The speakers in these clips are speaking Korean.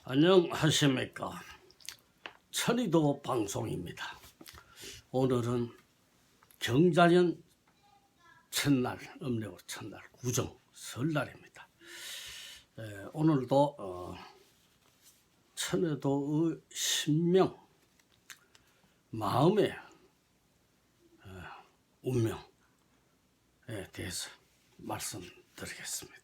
안녕하십니까. 천의도 방송입니다. 오늘은 경자년 첫날, 음력 첫날, 구정, 설날입니다. 오늘도 천의도의 신명, 마음의 운명에 대해서 말씀드리겠습니다.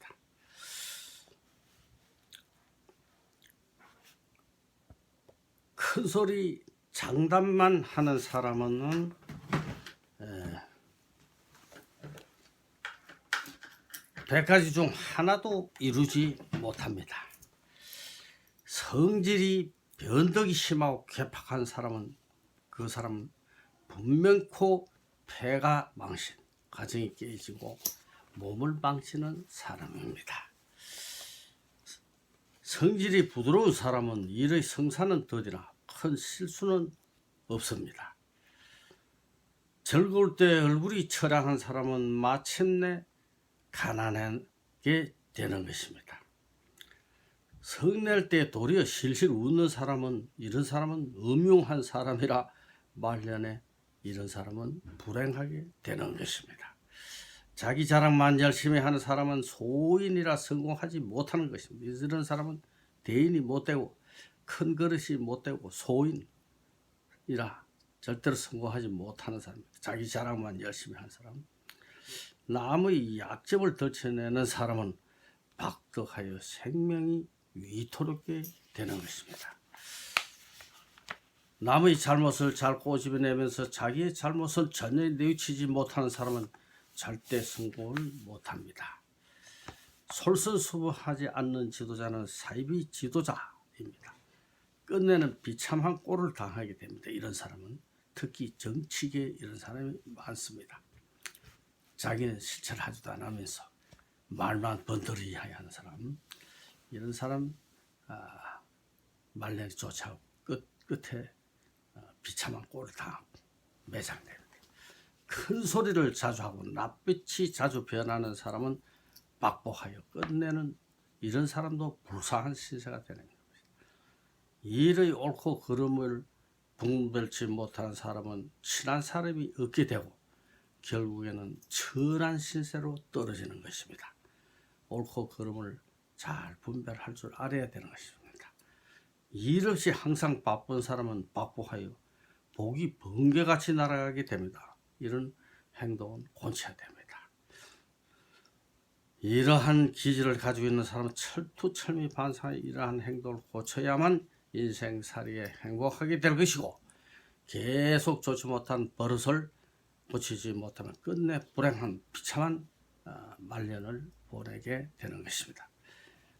큰 소리 장담만 하는 사람은 100가지 중 하나도 이루지 못합니다. 성질이 변덕이 심하고 괴팍한 사람은 그 사람은 분명코 폐가 망신, 가정이 깨지고 몸을 망치는 사람입니다. 성질이 부드러운 사람은 일의 성사는 더디나 큰 실수는 없습니다. 즐거울 때 얼굴이 처량한 사람은 마침내 가난하게 되는 것입니다. 성낼 때 도리어 실실 웃는 사람은 이런 사람은 음흉한 사람이라 말년에 이런 사람은 불행하게 되는 것입니다. 자기 자랑만 열심히 하는 사람은 소인이라 성공하지 못하는 것입니다. 이런 사람은 대인이 못되고 큰 그릇이 못되고 소인이라 절대로 성공하지 못하는 사람입니다. 자기 자랑만 열심히 하는 사람. 남의 약점을 덜쳐내는 사람은 박덕하여 생명이 위토롭게 되는 것입니다. 남의 잘못을 잘 꼬집어내면서 자기의 잘못을 전혀 뉘우치지 못하는 사람은 절대 성공을 못합니다. 솔선수범하지 않는 지도자는 사이비 지도자입니다. 끝내는 비참한 꼴을 당하게 됩니다. 이런 사람은 특히 정치계에 이런 사람이 많습니다. 자기는 실천을 하지도 않으면서 말만 번더리하게 하는 사람, 이런 사람 말년이 쫓아오고 끝에 비참한 꼴을 당하고 매장됩니다. 큰 소리를 자주 하고 낯빛이 자주 변하는 사람은 박복하여 끝내는 이런 사람도 불쌍한 신세가 되는 겁니다. 일의 옳고 그름을 분별치 못하는 사람은 친한 사람이 없게 되고 결국에는 천한 신세로 떨어지는 것입니다. 옳고 그름을 잘 분별할 줄 알아야 되는 것입니다. 일 없이 항상 바쁜 사람은 박복하여 복이 번개같이 날아가게 됩니다. 이런 행동은 고쳐야 됩니다. 이러한 기질을 가지고 있는 사람은 철두철미반사의 이러한 행동을 고쳐야만 인생살이에 행복하게 될 것이고 계속 좋지 못한 버릇을 고치지 못하면 끝내 불행한 비참한 말년을 보내게 되는 것입니다.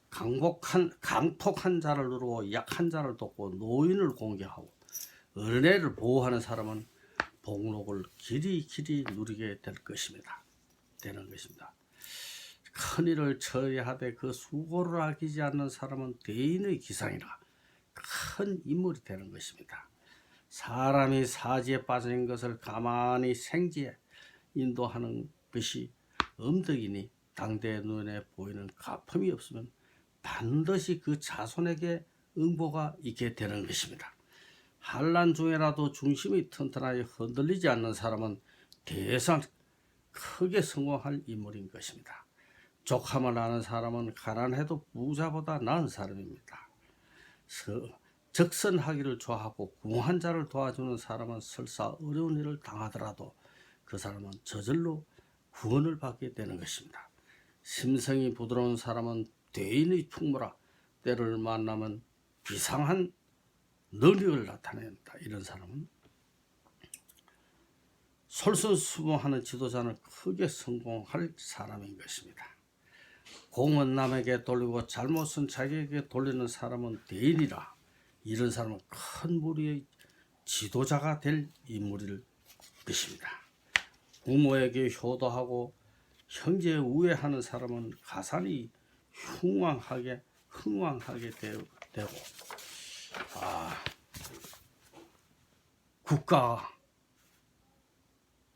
강폭한 자를 누르고 약한 자를 돕고 노인을 공격하고 어린애를 보호하는 사람은 복록을 길이 누리게 될 것입니다. 되는 것입니다. 큰일을 처리하되 그 수고를 아끼지 않는 사람은 대인의 기상이라 큰 인물이 되는 것입니다. 사람이 사지에 빠진 것을 가만히 생지에 인도하는 것이 엄덕이니 당대의 눈에 보이는 가품이 없으면 반드시 그 자손에게 응보가 있게 되는 것입니다. 환난 중에라도 중심이 튼튼하여 흔들리지 않는 사람은 대상 크게 성공할 인물인 것입니다. 족함을 아는 사람은 가난해도 부자보다 나은 사람입니다. 적선하기를 좋아하고 궁한 자를 도와주는 사람은 설사 어려운 일을 당하더라도 그 사람은 저절로 구원을 받게 되는 것입니다. 심성이 부드러운 사람은 대인의 충무라 때를 만나면 비상한 능력을 나타낸다. 이런 사람은 솔선수범하는 지도자는 크게 성공할 사람인 것입니다. 공은 남에게 돌리고 잘못은 자기에게 돌리는 사람은 대인이라 이런 사람은 큰 무리의 지도자가 될 인물일 것입니다. 부모에게 효도하고 형제에 우애하는 사람은 가산이 흥왕하게 되고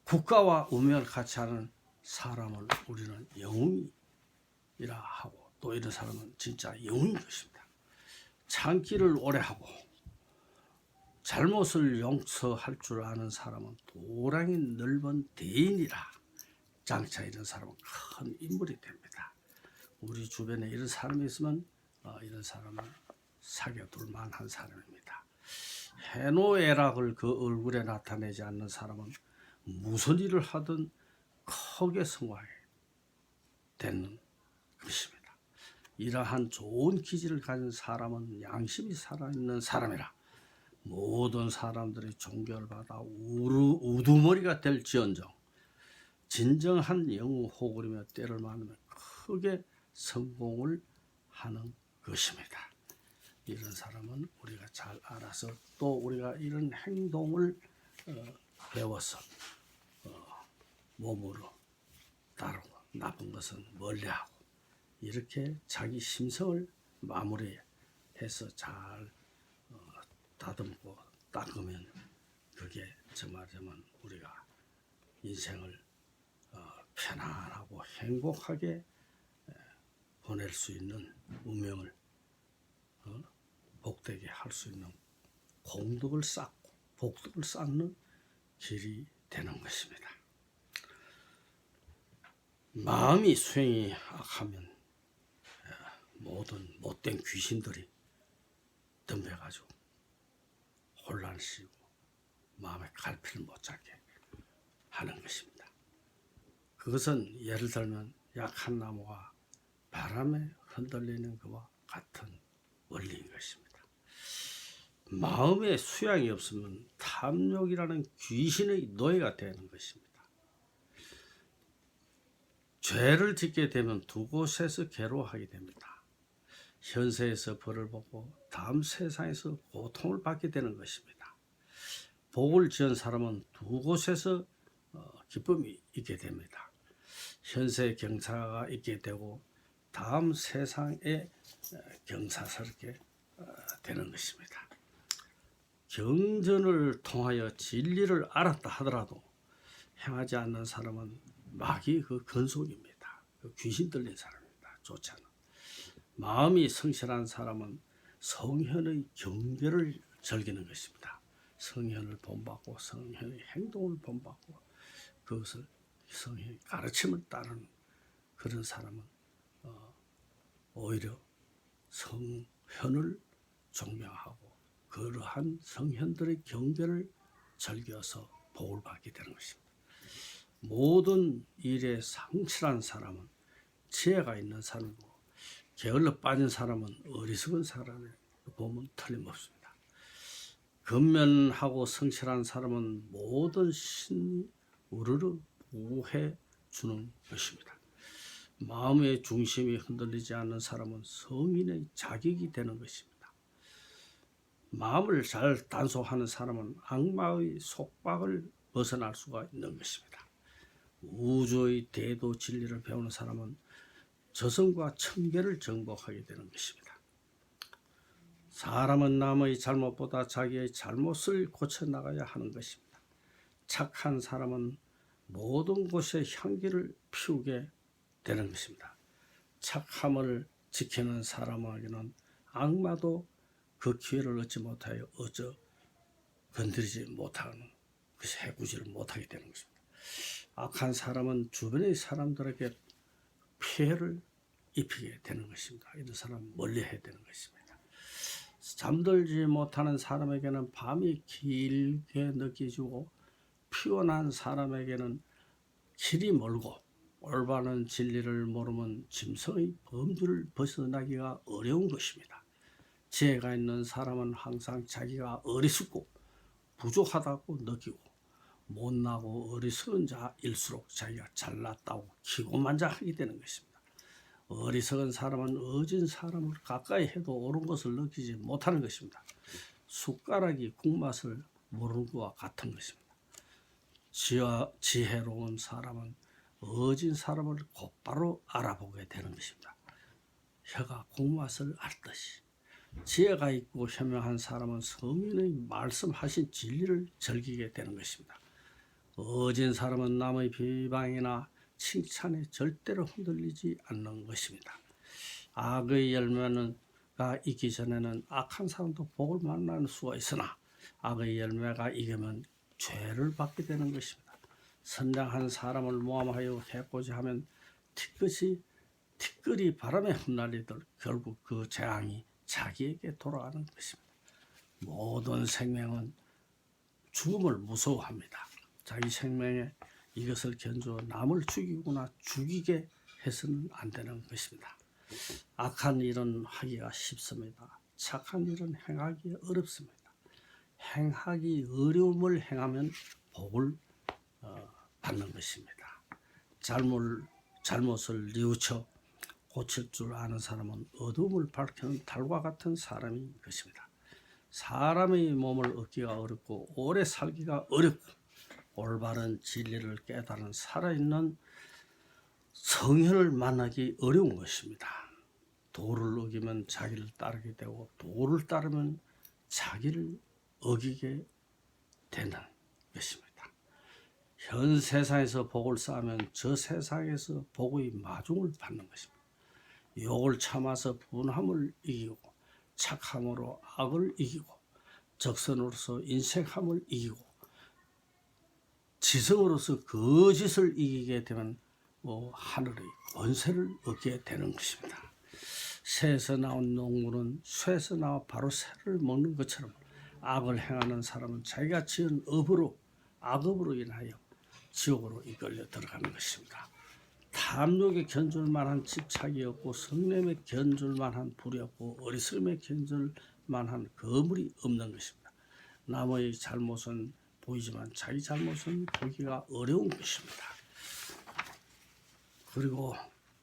국가와 운명을 같이 하는 사람을 우리는 영웅이라 하고 또 이런 사람은 진짜 영웅인 것입니다. 참기를 오래 하고 잘못을 용서할 줄 아는 사람은 도량이 넓은 대인이라. 장차 이런 사람은 큰 인물이 됩니다. 우리 주변에 이런 사람이 있으면 이런 사람은 사귀어둘 만한 사람입니다. 해노애락을 그 얼굴에 나타내지 않는 사람은 무슨 일을 하든 크게 성공하게 되는 것입니다. 이러한 좋은 기질을 가진 사람은 양심이 살아있는 사람이라. 모든 사람들이 존경을 받아 우두머리가 될지언정 진정한 영웅 호구리며 때를 맞으며 크게 성공을 하는 것입니다. 이런 사람은 우리가 잘 알아서 또 우리가 이런 행동을 배워서 몸으로 다루고 나쁜 것은 멀리하고 이렇게 자기 심성을 마무리해서 잘 다듬고 닦으면 그게 정말이면 우리가 인생을 편안하고 행복하게 보낼 수 있는 운명을 복되게 할 수 있는 공덕을 쌓고 복덕을 쌓는 길이 되는 것입니다. 마음이 수행이 악하면 모든 못된 귀신들이 덤벼가지고 혼란시고 마음에 갈피를 못 잡게 하는 것입니다. 그것은 예를 들면 약한 나무가 바람에 흔들리는 것과 같은 원리인 것입니다. 마음의 수양이 없으면 탐욕이라는 귀신의 노예가 되는 것입니다. 죄를 짓게 되면 두 곳에서 괴로워하게 됩니다. 현세에서 벌을 보고 다음 세상에서 고통을 받게 되는 것입니다. 복을 지은 사람은 두 곳에서 기쁨이 있게 됩니다. 현세 경사가 있게 되고 다음 세상에 경사스럽게 되는 것입니다. 경전을 통하여 진리를 알았다 하더라도 행하지 않는 사람은 마귀 그 근속입니다. 그 귀신 들린 사람입니다. 좋지 않은. 마음이 성실한 사람은 성현의 경계를 즐기는 것입니다. 성현을 본받고 성현의 행동을 본받고 그것을 성현의 가르침을 따르는 그런 사람은 오히려 성현을 존경하고 그러한 성현들의 경계를 즐겨서 복을 받게 되는 것입니다. 모든 일에 상실한 사람은 지혜가 있는 사람이고 게을러 빠진 사람은 어리석은 사람을 보면 틀림없습니다. 근면하고 성실한 사람은 모든 신이 우르르 보호해 주는 것입니다. 마음의 중심이 흔들리지 않는 사람은 성인의 자격이 되는 것입니다. 마음을 잘 단속하는 사람은 악마의 속박을 벗어날 수가 있는 것입니다. 우주의 대도 진리를 배우는 사람은 저승과 천계를 정복하게 되는 것입니다. 사람은 남의 잘못보다 자기의 잘못을 고쳐나가야 하는 것입니다. 착한 사람은 모든 곳에 향기를 피우게 되는 것입니다. 착함을 지키는 사람에게는 악마도 그 기회를 얻지 못하여 어쩌 건드리지 못하는 그 해구지를 못하게 되는 것입니다. 악한 사람은 주변의 사람들에게 피해를 입히게 되는 것입니다. 이런 사람 멀리해야 되는 것입니다. 잠들지 못하는 사람에게는 밤이 길게 느껴지고 피곤한 사람에게는 길이 멀고 올바른 진리를 모르면 짐승의 범주를 벗어나기가 어려운 것입니다. 지혜가 있는 사람은 항상 자기가 어리석고 부족하다고 느끼고 못나고 어리석은 자일수록 자기가 잘났다고 기고만장하게 되는 것입니다. 어리석은 사람은 어진 사람을 가까이 해도 옳은 것을 느끼지 못하는 것입니다. 숟가락이 국맛을 모르는 것과 같은 것입니다. 지혜로운 사람은 어진 사람을 곧바로 알아보게 되는 것입니다. 혀가 국맛을 알듯이 지혜가 있고 현명한 사람은 성인의 말씀하신 진리를 즐기게 되는 것입니다. 어진 사람은 남의 비방이나 칭찬에 절대로 흔들리지 않는 것입니다. 악의 열매는 있기 전에는 악한 사람도 복을 만날 수가 있으나 악의 열매가 익으면 죄를 받게 되는 것입니다. 선량한 사람을 모함하여 해코지 하면 티끌이 바람에 흩날리듯 결국 그 재앙이 자기에게 돌아가는 것입니다. 모든 생명은 죽음을 무서워합니다. 자기 생명에 이것을 견주어 남을 죽이거나 죽이게 해서는 안 되는 것입니다. 악한 일은 하기가 쉽습니다. 착한 일은 행하기 어렵습니다. 행하기 어려움을 행하면 복을 받는 것입니다. 잘못을 뉘우쳐 고칠 줄 아는 사람은 어둠을 밝히는 달과 같은 사람인 것입니다. 사람의 몸을 얻기가 어렵고 오래 살기가 어렵고 올바른 진리를 깨달은 살아있는 성현을 만나기 어려운 것입니다. 도를 어기면 자기를 따르게 되고 도를 따르면 자기를 어기게 되는 것입니다. 현 세상에서 복을 쌓으면 저 세상에서 복의 마중을 받는 것입니다. 욕을 참아서 분함을 이기고 착함으로 악을 이기고 적선으로서 인색함을 이기고 지성으로서 거짓을 이기게 되면 하늘의 권세를 얻게 되는 것입니다. 새에서 나온 농물은 쇠에서 나와 바로 새를 먹는 것처럼 악을 행하는 사람은 자기가 지은 악업으로 인하여 지옥으로 이끌려 들어가는 것입니다. 탐욕에 견줄 만한 집착이 없고 성냄에 견줄 만한 불이 없고 어리석음에 견줄 만한 거물이 없는 것입니다. 남의 잘못은 보이지만 자기 잘못은 보기가 어려운 것입니다. 그리고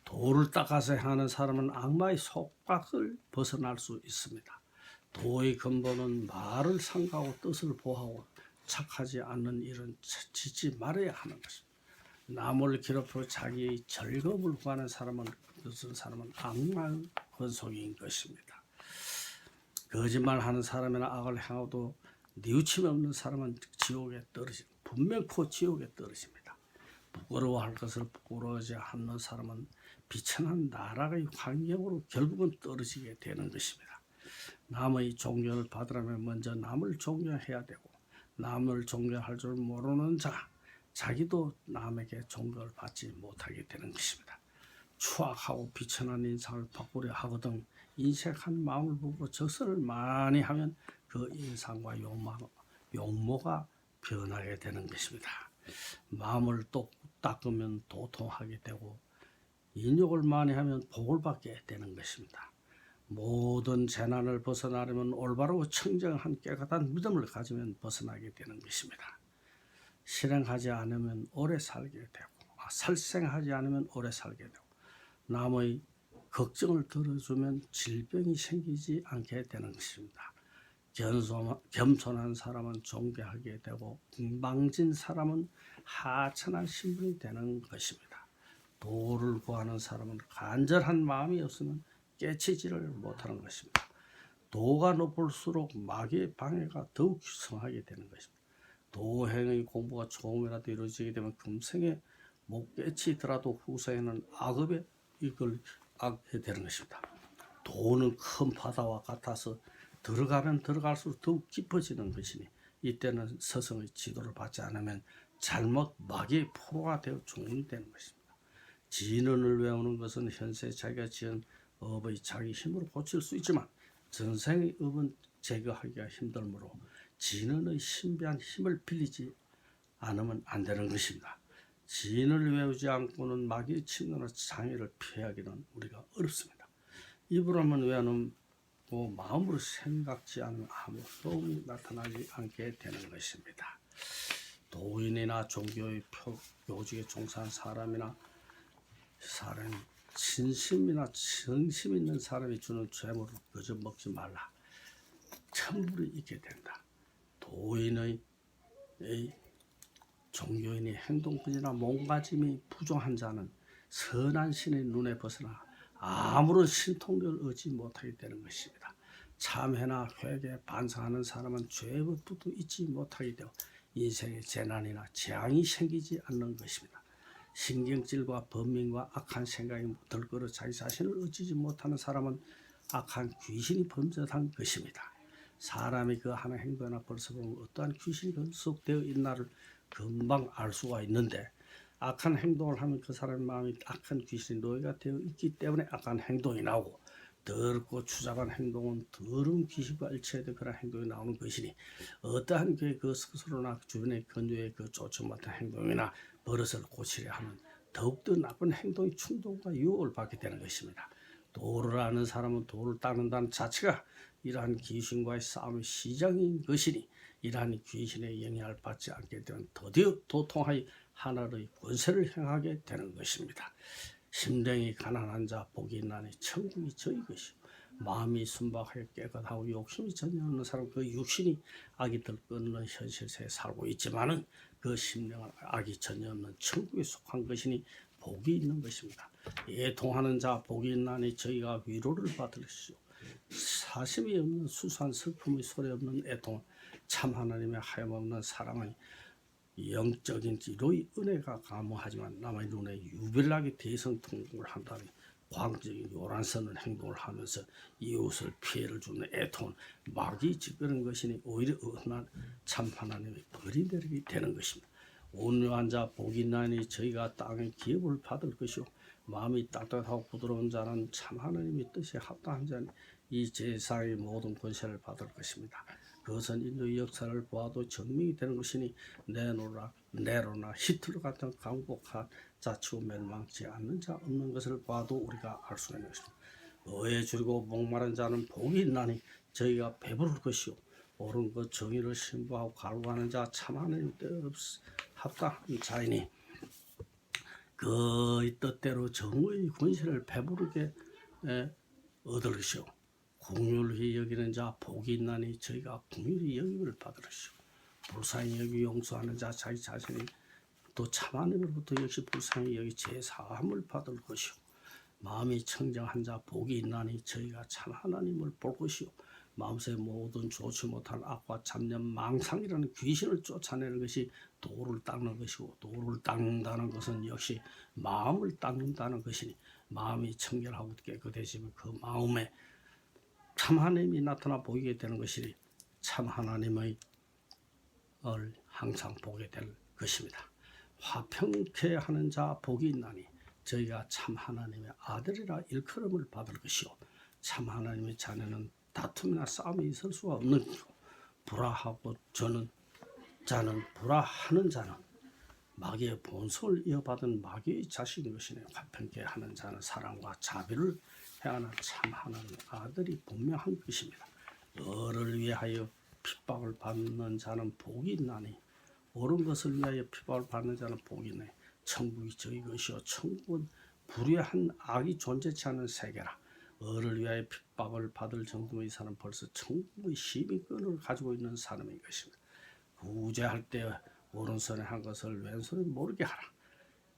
도를 닦아서 행하는 사람은 악마의 속박을 벗어날 수 있습니다. 도의 근본은 말을 삼가하고 뜻을 보하고 착하지 않는 일은 짓지 말아야 하는 것입니다. 남을 괴롭혀 자기의 즐거움을 구하는 사람은 악마의 권속인 것입니다. 거짓말하는 사람이나 악을 행하도 뉘우침 없는 사람은 분명코 지옥에 떨어집니다. 부끄러워할 것을 부끄러워하지 않는 사람은 비천한 나락의 환경으로 결국은 떨어지게 되는 것입니다. 남의 존경을 받으려면 먼저 남을 존경해야 되고 남을 존경할 줄 모르는 자기도 남에게 존경을 받지 못하게 되는 것입니다. 추악하고 비천한 인상을 바꾸려 하거든 인색한 마음을 보고 적선을 많이 하면 그 인상과 용모가 변하게 되는 것입니다. 마음을 닦으면 도통하게 되고 인욕을 많이 하면 복을 받게 되는 것입니다. 모든 재난을 벗어나려면 올바르고 청정한 깨끗한 믿음을 가지면 벗어나게 되는 것입니다. 실행하지 않으면 오래 살게 되고 살생하지 않으면 오래 살게 되고 남의 걱정을 들어주면 질병이 생기지 않게 되는 것입니다. 겸손한 사람은 존경하게 되고 건방진 사람은 하찮은 신분이 되는 것입니다. 도를 구하는 사람은 간절한 마음이 없으면 깨치지를 못하는 것입니다. 도가 높을수록 마귀의 방해가 더욱 성하게 되는 것입니다. 도행의 공부가 조금이라도 이루어지게 되면 금생에 못 깨치더라도 후생에는 악업에 이끌게 되는 것입니다. 도는 큰 바다와 같아서 들어가면 들어갈수록 더욱 깊어지는 것이니 이때는 스승의 지도를 받지 않으면 잘못 마귀의 포로가 되어 종이 되는 것입니다. 진언을 외우는 것은 현세 자기가 지은 업의 자기 힘으로 고칠 수 있지만 전생의 업은 제거하기가 힘들므로 진언의 신비한 힘을 빌리지 않으면 안 되는 것입니다. 진언을 외우지 않고는 마귀의 침노나 장애를 피하기는 우리가 어렵습니다. 입으로만 외우는 마음으로 생각지 않으면 아무 도움이 나타나지 않게 되는 것입니다. 도인이나 종교의 교직에 종사한 사람이 진심이나 정심 있는 사람이 주는 죄물을 그저 먹지 말라. 천불이 있게 된다. 도인의 종교인의 행동뿐이나 몸가짐이 부정한 자는 선한 신의 눈에 벗어나 아무런 신통력을 얻지 못하게 되는 것입니다. 참회나 회개, 반성하는 사람은 죄부터 잊지 못하게 되고 인생의 재난이나 재앙이 생기지 않는 것입니다. 신경질과 범민과 악한 생각이 들끓어 자기 자신을 얻지 못하는 사람은 악한 귀신이 범죄한 것입니다. 사람이 그 하는 행동이나 벌써 보면 어떠한 귀신이 근속되어 있나를 금방 알 수가 있는데, 악한 행동을 하면 그 사람의 마음이 악한 귀신이 노예가 되어 있기 때문에 악한 행동이 나오고, 더럽고 추잡한 행동은 더러운 귀신과 일체된 그런 행동이 나오는 것이니, 어떠한 그 스스로나 주변의 근주의 그 좋지 못한 행동이나 버릇을 고치려 하면 더욱더 나쁜 행동의 충동과 유혹을 받게 되는 것입니다. 도를 아는 사람은 도를 닦는다는 자체가 이러한 귀신과의 싸움의 시작인 것이니, 이러한 귀신의 영향을 받지 않게 되면 드디어 도통하여 하늘의 권세를 행하게 되는 것입니다. 심령이 가난한 자 복이 있나니 천국이 저희 것이요, 마음이 순박하게 깨끗하고 욕심이 전혀 없는 사람, 그 육신이 악이 들끓는 현실세에 살고 있지만은 그 심령은 악이 전혀 없는 천국에 속한 것이니 복이 있는 것입니다. 애통하는 자 복이 있나니 저희가 위로를 받으시오. 사심이 없는 수수한 슬픔의 소리 없는 애통, 참 하나님의 하염없는 사랑의 영적인 지로의 은혜가 가무하지만 남의 눈에 유별나게 대성통곡을 한다면 광적인 요란스러운 행동을 하면서 이웃을 피해를 주는 애통은 마귀 짓거는 것이니 오히려 은한 참 하나님의 벌이 내리게 되는 것입니다. 온유한 자 복이 있나니 저희가 땅의 기업을 받을 것이요, 마음이 따뜻하고 부드러운 자는 참 하나님의 뜻에 합당한 자니 이 제사의 모든 권세를 받을 것입니다. 그것은 인류의 역사를 보아도 증명이 되는 것이니, 네로나 히틀러 같은 강복한 자치고 멸망치 않는 자 없는 것을 봐도 우리가 알 수 있는 것입니다. 의에 줄이고 목마른 자는 복이 있나니 저희가 배부를 것이요, 옳은 것 정의를 신부하고 갈구하는 자 참 하나님 뜻 합당한 자이니 그의 뜻대로 정의 권세를 배부르게 얻을 것이요, 긍휼히 여기는 자 복이 있나니 저희가 긍휼히 여김을 받으시오. 불쌍히 여기 용서하는 자 자기 자신이 또 참 하나님으로부터 역시 불쌍히 여기 제사함을 받을 것이오. 마음이 청정한 자 복이 있나니 저희가 참 하나님을 볼 것이오. 마음속에 모든 좋지 못한 악과 잡념 망상이라는 귀신을 쫓아내는 것이 도를 닦는 것이고, 도를 닦는다는 것은 역시 마음을 닦는다는 것이니, 마음이 청결하고 깨끗해지면 그 마음에 참 하나님이 나타나 보이게 되는 것이니 참 하나님의 항상 보게 될 것입니다. 화평케 하는 자 복이 있나니 저희가 참 하나님의 아들이라 일컬음을 받을 것이요, 참 하나님의 자녀는 다툼이나 싸움이 있을 수가 없는 것이고, 불화하고 불화하는 자는 마귀의 본성을 이어받은 마귀의 자식인 것이니, 화평케 하는 자는 사랑과 자비를 행하는 참 하나님의 아들이 분명한 것입니다. 너를 위하여 핍박을 받는 자는 복이 있나니, 옳은 것을 위하여 핍박을 받는 자는 복이 있나니 천국이 저희 것이요, 천국은 불의한 악이 존재치 않은 세계라. 너를 위하여 핍박을 받을 정도의 사람은 벌써 천국의 시민권을 가지고 있는 사람인 것입니다. 구제할 때 오른손에 한 것을 왼손에 모르게 하라.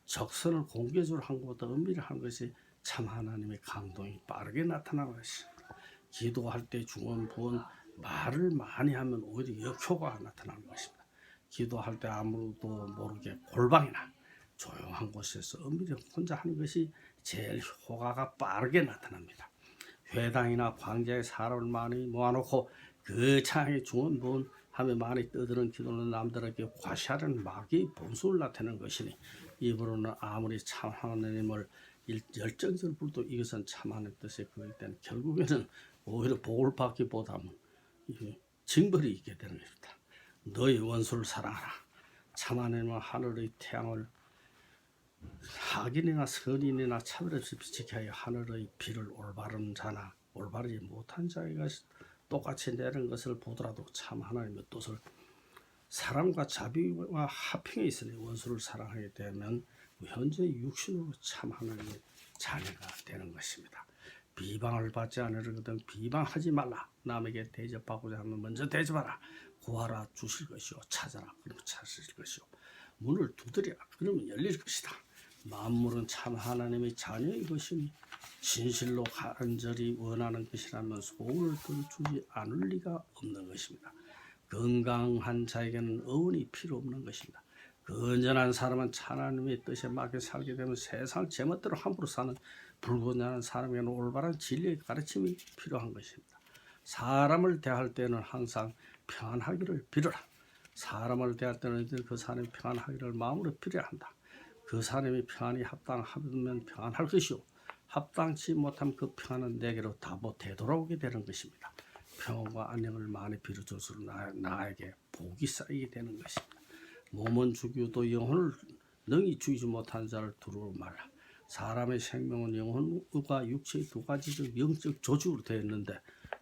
적선을 공개적으로 한 것보다 은밀히 한 것이 참 하나님의 강동이 빠르게 나타나는 것입니다. 기도할 때 중언 부언 말을 많이 하면 오히려 역효과가 나타나는 것입니다. 기도할 때 아무도 모르게 골방이나 조용한 곳에서 은밀히 혼자 하는 것이 제일 효과가 빠르게 나타납니다. 회당이나 광장에 사람을 많이 모아놓고 그 창에 중언 부언 하며 많이 떠드는 기도는 남들에게 과시하는 마귀의 본성을 나타내는 것이니, 입으로는 아무리 참 하나님을 열정적으로 불도 이것은 참 하나님 뜻에 그럴 때는 결국에는 오히려 복을 받기보다는 징벌이 있게 되는 것입니다. 너희 원수를 사랑하라. 참 하나님은 하늘의 태양을 악인이나 선인이나 차별 없이 비치게 하여 하늘의 비를 올바른 자나 올바르지 못한 자에게 똑같이 내는 것을 보더라도 참 하나님의 뜻을 사랑과 자비와 화평에 있으니 원수를 사랑하게 되면 현재 육신으로 참 하나님의 자녀가 되는 것입니다. 비방을 받지 않으려거든 비방하지 말라. 남에게 대접하고자 하면 먼저 대접하라. 구하라 주실 것이요, 찾아라 그러면 찾으실 것이요, 문을 두드리라 그러면 열릴 것이다. 만물은 참 하나님의 자녀인 것이니 진실로 간절히 원하는 것이라면 소원을 들어주지 않을 리가 없는 것입니다. 건강한 자에게는 어원이 필요 없는 것입니다. 건전한 사람은 하나님의 뜻에 맞게 살게 되면 세상을 제멋대로 함부로 사는 불구냐 하는 사람에게는 올바른 진리의 가르침이 필요한 것입니다. 사람을 대할 때는 항상 평안하기를 빌어라. 사람을 대할 때는 그 사람이 평안하기를 마음으로 빌어야 한다. 그 사람이 평안이 합당하면 평안할 것이요 합당치 못하면 그 평안은 내게로 다보 되돌아오게 되는 것입니다. 평안과 안녕을 많이 빌어줄수록 나에게 복이 쌓이게 되는 것입니다. 몸은 죽여도 영혼을 능히 죽이지 못한 자를 두루 말라. 사람의 생명은 영혼과 육체의 두 가지적 영적 조직으로 되어 있는데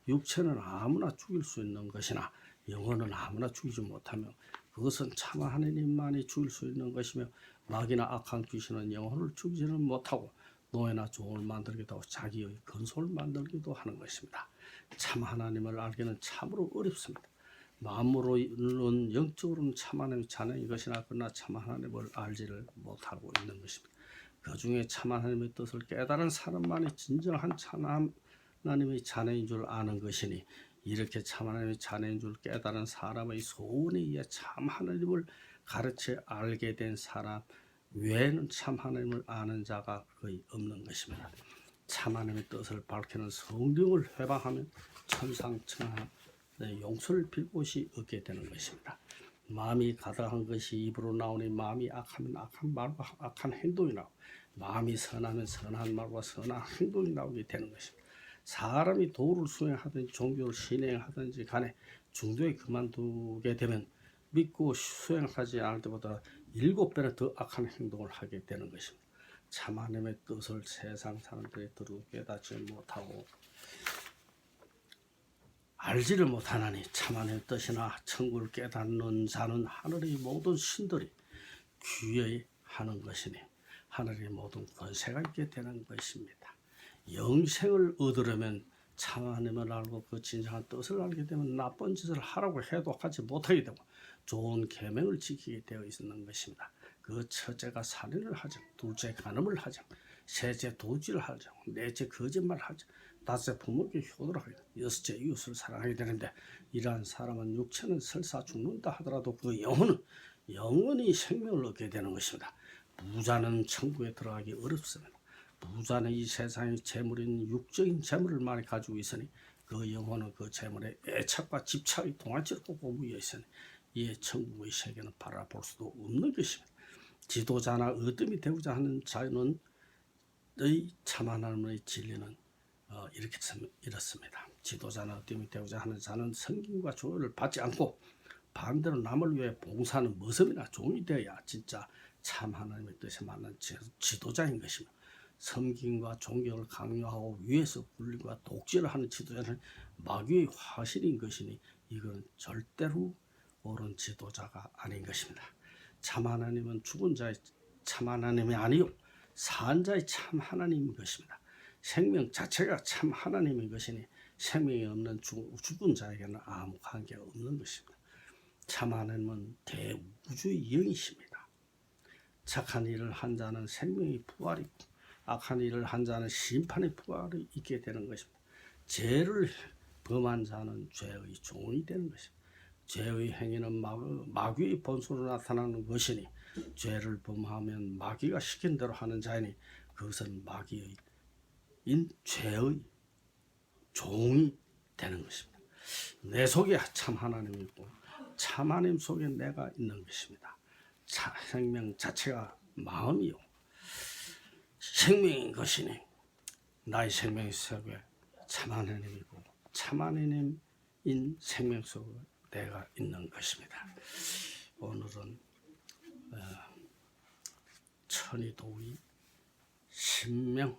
육체는 아무나 죽일 수 있는 것이나 영혼은 아무나 죽이지 못하며 그것은 참 하나님만이 죽일 수 있는 것이며 마귀나 악한 귀신은 영혼을 죽이지는 못하고 노예나 종을 만들기도 하고 자기의 건소를 만들기도 하는 것입니다. 참 하나님을 알기는 참으로 어렵습니다. 마음으로는 영적으로는 참 하나님의 자녀인 것이나 그러나 참 하나님을 알지를 못하고 있는 것입니다. 그 중에 참 하나님의 뜻을 깨달은 사람만이 진정한 참 하나님의 자녀인 줄 아는 것이니 이렇게 참 하나님의 자녀인 줄 깨달은 사람의 소원에 의해 참 하나님을 가르쳐 알게 된 사람 외에는 참 하나님을 아는 자가 거의 없는 것입니다. 참 하나님의 뜻을 밝히는 성령을 회방하면 천상천하 용서를 빌 곳이 없게 되는 것입니다. 마음이 가득한 것이 입으로 나오니 마음이 악하면 악한 말과 악한 행동이 나오고 마음이 선하면 선한 말과 선한 행동이 나오게 되는 것입니다. 사람이 도를 수행하든지 종교를 신행하든지 간에 중도에 그만두게 되면 믿고 수행하지 않을 때보다 7배나 더 악한 행동을 하게 되는 것입니다. 참 하나님의 뜻을 세상 사람들이 들어 깨닫지 못하고 알지를 못하나니 참 하나님의 뜻이나 천국을 깨닫는 자는 하늘의 모든 신들이 귀의하는 것이니 하늘의 모든 권세가 있게 되는 것입니다. 영생을 얻으려면 참 하나님을 알고 그 진정한 뜻을 알게 되면 나쁜 짓을 하라고 해도 하지 못하게 되고 좋은 계명을 지키게 되어 있는 것입니다. 그 첫째가 살인을 하죠, 둘째 간음을 하죠, 셋째 도질을 하죠, 넷째 거짓말을 하죠, 다섯째 부모에게 효도를 하게 되고 여섯째 이웃을 사랑하게 되는데 이러한 사람은 육체는 설사 죽는다 하더라도 그 영혼은 영원히 생명을 얻게 되는 것입니다. 부자는 천국에 들어가기 어렵습니다. 부자는 이 세상의 재물인 육적인 재물을 많이 가지고 있으니 그 영혼은 그 재물에 애착과 집착이 동아지로 꽂고 모여 있으니 이에 천국의 세계는 바라볼 수도 없는 것입니다. 지도자나 어둠이 되고자 하는 자는 참 하나님의 진리는 이렇습니다. 지도자나 어둠이 되고자 하는 자는 섬김과 조언을 받지 않고 반대로 남을 위해 봉사하는 머슴이나 종이 되어야 진짜 참 하나님의 뜻에 맞는 지도자인 것입니다. 섬김과 존경을 강요하고 위에서 불림과 독재를 하는 지도자는 마귀의 화신인 것이니 이건 절대로 옳은 지도자가 아닌 것입니다. 참 하나님은 죽은 자의 참 하나님이 아니요 산 자의 참 하나님인 것입니다. 생명 자체가 참 하나님인 것이니 생명이 없는 죽은 자에게는 아무 관계가 없는 것입니다. 참 하나님은 대우주의 영이십니다. 착한 일을 한 자는 생명의 부활이 있고 악한 일을 한 자는 심판의 부활이 있게 되는 것입니다. 죄를 범한 자는 죄의 종이 되는 것입니다. 죄의 행위는 마귀의 본소로 나타나는 것이니 죄를 범하면 마귀가 시킨 대로 하는 자이니 그것은 마귀의 죄의 종이 되는 것입니다. 내 속에 참 하나님이 있고 참 하나님 속에 내가 있는 것입니다. 생명 자체가 마음이요 생명인 것이니 나의 생명 속에 참 하나님이고 참 하나님인 생명 속에 내가 있는 것입니다. 오늘은 천의도의 신명을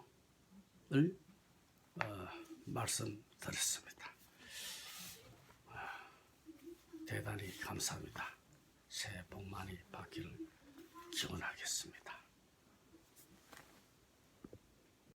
말씀드렸습니다. 대단히 감사합니다. 새해 복 많이 받기를 기원하겠습니다.